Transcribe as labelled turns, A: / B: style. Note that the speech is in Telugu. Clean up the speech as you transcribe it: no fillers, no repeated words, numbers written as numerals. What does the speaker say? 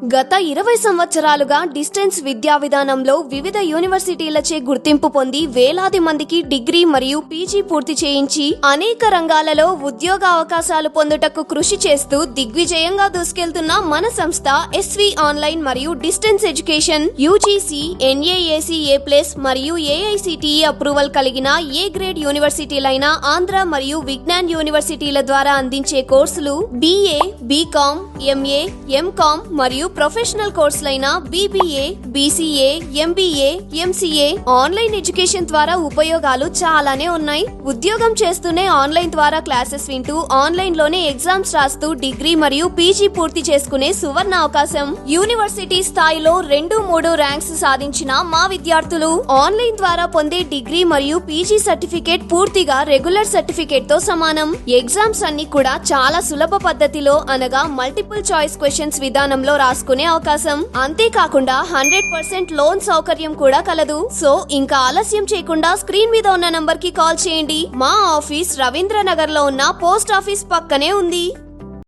A: గత 20 సంవత్సరాలుగా డిస్టెన్స్ విద్యా విధానంలో వివిధ యూనివర్సిటీలచే గుర్తింపు పొంది వేలాది మందికి డిగ్రీ మరియు పీజీ పూర్తి చేయించి అనేక రంగాలలో ఉద్యోగ అవకాశాలు పొందుటకు కృషి చేస్తూ దిగ్విజయంగా దూసుకెళ్తున్న మన సంస్థ ఎస్వి ఆన్లైన్ మరియు డిస్టెన్స్ ఎడ్యుకేషన్ యూజీసీ NAACA+ మరియు AICTE అప్రూవల్ కలిగిన ఏ గ్రేడ్ యూనివర్సిటీలైన ఆంధ్ర మరియు విజ్ఞాన్ యూనివర్సిటీల ద్వారా అందించే కోర్సులు BA, BCom, MA, MCom మరియు ప్రొఫెషనల్ కోర్సులైన BBA, BCA, MBA, MCA online education ద్వారా ఉపయోగాలు చాలానే ఉన్నాయి. ఉద్యోగం చేస్తూనే ఆన్లైన్ ద్వారా క్లాసెస్ వింటూ ఆన్లైన్ లోనే ఎగ్జామ్స్ రాస్తూ డిగ్రీ మరియు పీజీ పూర్తి చేసుకునే సువర్ణ అవకాశం. యూనివర్సిటీ స్థాయిలో 2-3 ర్యాంక్స్ సాధించిన మా విద్యార్థులు ఆన్లైన్ ద్వారా పొందే డిగ్రీ మరియు పీజీ సర్టిఫికేట్ పూర్తిగా రెగ్యులర్ సర్టిఫికేట్ తో సమానం. ఎగ్జామ్స్ అన్ని కూడా చాలా సులభ పద్ధతిలో అనగా మల్టిపుల్ చాయిస్ క్వశ్చన్స్ విధానంలో రాసుకునే అవకాశం. అంతేకాకుండా 100% లోన్ సౌకర్యం కూడా కలదు. సో ఇంకా ఆలస్యం చేయకుండా స్క్రీన్ మీద ఉన్న నంబర్ కి కాల్ చేయండి. మా ఆఫీస్ రవీంద్ర నగర్ లో ఉన్న పోస్ట్ ఆఫీస్ పక్కనే ఉంది.